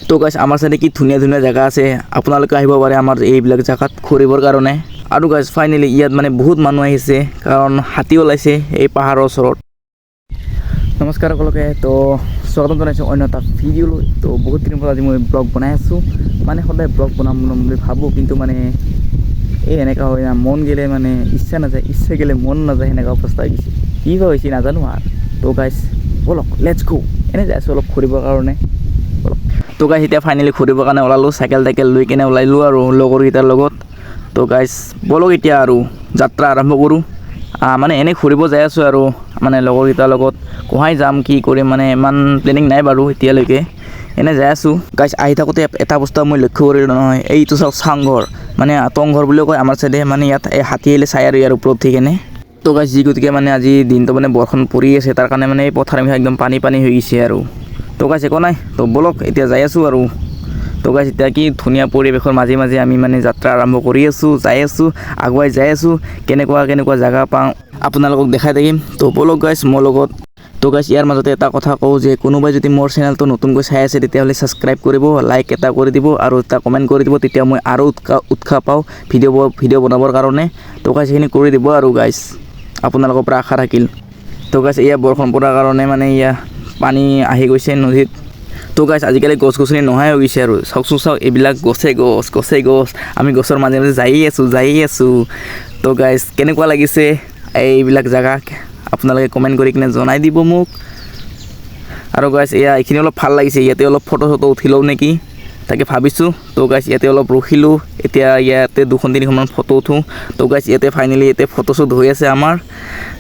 তো গাইছ আমাৰ চাইডে কি ধুনীয়া ধুনীয়া জেগা আছে, আপোনালোকে আহিব পাৰে আমাৰ এইবিলাক জেগাত ঘূৰিবৰ কাৰণে। আৰু গাইছ ফাইনেলি ইয়াত মানে বহুত মানুহ আহিছে, কাৰণ হাতী ওলাইছে এই পাহাৰৰ ওচৰত। নমস্কাৰ সকলোকে, তো স্বাগতম জনাইছোঁ অন্য এটা ভিডিঅ'লৈ। তো বহুত দিনৰ পৰা আজি মই ব্লগ বনাই আছোঁ, মানে সদায় ব্লগ বনাম বুলি ভাবোঁ, কিন্তু মানে এই এনেকুৱা হয় না, মন গেলে মানে ইচ্ছা নাযায়, ইচ্ছা গেলে মন নাযায়, সেনেকুৱা অৱস্থা হৈ গৈছে। কি বা হৈছে নাজানো আৰু। তো গাইছ ব'লক লেটছ গো, এনেই যাই আছোঁ অলপ ঘূৰিবৰ কাৰণে। তো গাইছ এতিয়া ফাইনেলি ঘূৰিবৰ কাৰণে ওলালোঁ, চাইকেল লৈ কিনে ওলাইলোঁ আৰু লগৰকেইটাৰ লগত। তো গাইছ ব'লক এতিয়া আৰু যাত্ৰা আৰম্ভ কৰোঁ। মানে এনেই ঘূৰিব যাই আছোঁ আৰু মানে লগৰকেইটাৰ লগত। কোহাই যাম কি কৰিম মানে ইমান প্লেনিং নাই বাৰু এতিয়ালৈকে, এনেই যাই আছোঁ। গাইছ আহি থাকোঁতে এটা বস্তু মই লক্ষ্য কৰিলোঁ নহয়, এইটো চাওক চাংঘৰ, মানে টংঘৰ বুলিও কয় আমাৰ চাইডে। মানে ইয়াত এই হাতী আহিলে চাই আৰু ইয়াৰ ওপৰত উঠি কেনে। তো গাইছ যি গতিকে মানে আজি দিনটো মানে বৰষুণ পৰি আছে, তাৰ কাৰণে মানে এই পথাৰ একদম পানী হৈ গৈছে আৰু। তো গাইছ একো নাই, তো ব'লক এতিয়া যাই আছোঁ আৰু। তো গাইছ এতিয়া কি ধুনীয়া পৰিৱেশৰ মাজে মাজে আমি মানে যাত্ৰা আৰম্ভ কৰি আছোঁ, যাই আছোঁ, আগুৱাই যাই আছোঁ। কেনেকুৱা জেগা পাওঁ আপোনালোকক দেখাই থাকিম। তো ব'লক গাইছ মোৰ লগত। তো গাইছ ইয়াৰ মাজতে এটা কথা কওঁ যে কোনোবাই যদি মোৰ চেনেলটো নতুনকৈ চাই আছে তেতিয়াহ'লে ছাবস্ক্ৰাইব কৰিব, লাইক এটা কৰি দিব আৰু এটা কমেণ্ট কৰি দিব, তেতিয়া মই আৰু উৎসাহ পাওঁ ভিডিঅ' বনাবৰ কাৰণে। তো গাইছ সেইখিনি কৰি দিব আৰু গাইছ, আপোনালোকৰ পৰা আশা থাকিল। তো গাইছ এয়া বৰষুণ পৰাৰ কাৰণে মানে এয়া পানী আহি গৈছে নদীত। তো গাইছ আজিকালি গছ গছনি নোহোৱাই হৈ গৈছে আৰু। চাওকচোন চাওক, এইবিলাক গছে গছ, আমি গছৰ মাজে মাজে যায়েই আছোঁ। তো গাইছ কেনেকুৱা লাগিছে এইবিলাক জেগা আপোনালোকে কমেণ্ট কৰি কিনে জনাই দিব মোক। আৰু গাইছ এইখিনি অলপ ভাল লাগিছে, ইয়াতে অলপ ফটো উঠি লওঁ নেকি তাকে ভাবিছোঁ। তো গাইছ ইয়াতে অলপ ৰখিলোঁ, এতিয়া ইয়াতে 2-3খনমান ফটো উঠোঁ। তো গাইছ ইয়াতে ফাইনেলি ফটোশ্বুট হৈ আছে আমাৰ।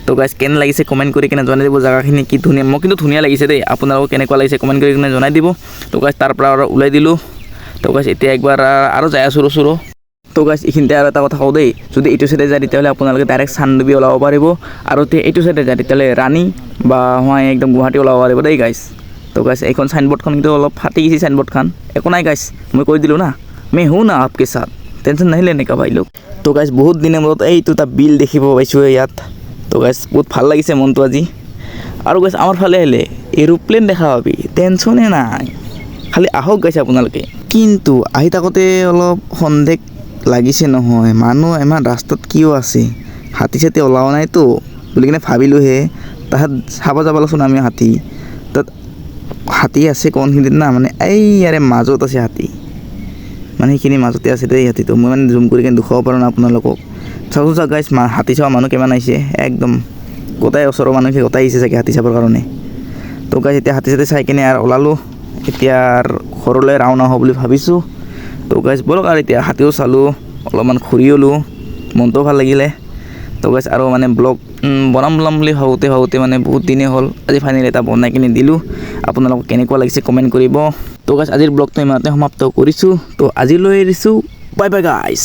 তো গাইছ কেনে লাগিছে কমেণ্ট কৰি কিনে জনাই দিব, জেগাখিনি কি ধুনীয়া। মোক কিন্তু ধুনীয়া লাগিছে দেই, আপোনালোকক কেনেকুৱা লাগিছে কমেণ্ট কৰি কিনে জনাই দিব। তো গাইছ তাৰ পৰা আৰু ওলাই দিলোঁ। তো গাইছ এতিয়া একবাৰ আৰু যাই আছোঁ ৰচোৰো। তো গাইছ এইখিনিতে আৰু এটা কথা কওঁ দেই, যদি এইটো চাইডে যায় তেতিয়াহ'লে আপোনালোকে ডাইৰেক্ট চানডুবি ওলাব পাৰিব, আৰু এইটো চাইডে যায় তেতিয়াহ'লে ৰাণী বা একদম গুৱাহাটী ওলাব পাৰিব দেই গাইছ। তো গাইছ এইখন চাইনবোৰ্ডখন কিন্তু অলপ ফাটি গৈছে চাইনবোৰ্ডখন, একো নাই গাইছ, মই কৈ দিলোঁ না, মে হওঁ না আপকে সাথ, টেনশ্যন নাহিলে এনেকুৱা ভাই লোক। তো গাইছ বহুত দিনৰ মূৰত এইটো এটা বিল দেখিব পাইছোঁ ইয়াত। তো গাইছ বহুত ভাল লাগিছে মনটো আজি। আৰু গাইছ আমাৰ ফালে আহিলে এৰোপ্লেন দেখা পাবি, টেনশ্যনে নাই, খালি আহক গাইছ আপোনালোকে। কিন্তু আহি থাকোঁতে অলপ সন্দেহ লাগিছে নহয়, মানুহ ইমান ৰাস্তাত কিয় আছে, হাতী চাতী ওলাৱা নাইতো বুলি কিনে ভাবিলোঁহে। তাহাঁত চাব যাব লাগছোন আমি হাতী, তাত হাতী আছে কোনখিনিত না, মানে এই ইয়াৰে মাজত আছে হাতী, মানে সেইখিনি মাজতে আছে দেই হাতীটো। মই মানে জুম কৰি কিনে দেখুৱাব পাৰোঁ না আপোনালোকক। চাওকচোন চাওক গাইছ, হাতী চাব মানুহ কিমান আহিছে, একদম গোটাই ওচৰৰ মানুহখিনি গোটাই আহিছে চাগে হাতী চাবৰ কাৰণে। তো গাইছ এতিয়া হাতী চাতী চাই কিনে আৰু ওলালোঁ, এতিয়া ঘৰলৈ ৰাওনা হওঁ বুলি ভাবিছোঁ। তো গাইছ ব'লক আৰু এতিয়া হাতীও চালোঁ, অলপমান ঘূৰি ল'লোঁ, মনটোও ভাল লাগিলে। তো গাইছ আৰু মানে ব্লগ বনাম বুলি ভাবোঁতে মানে বহুত দিনেই হ'ল, আজি ফাইনেলি এটা বনাই কিনে দিলোঁ। আপোনালোকক কেনেকুৱা লাগিছে কমেণ্ট কৰিব। তো গাইছ আজিৰ ব্লগটো ইমানতে সমাপ্ত কৰিছোঁ। তো আজিলৈ এৰিছোঁ, বাই বাই গাইছ।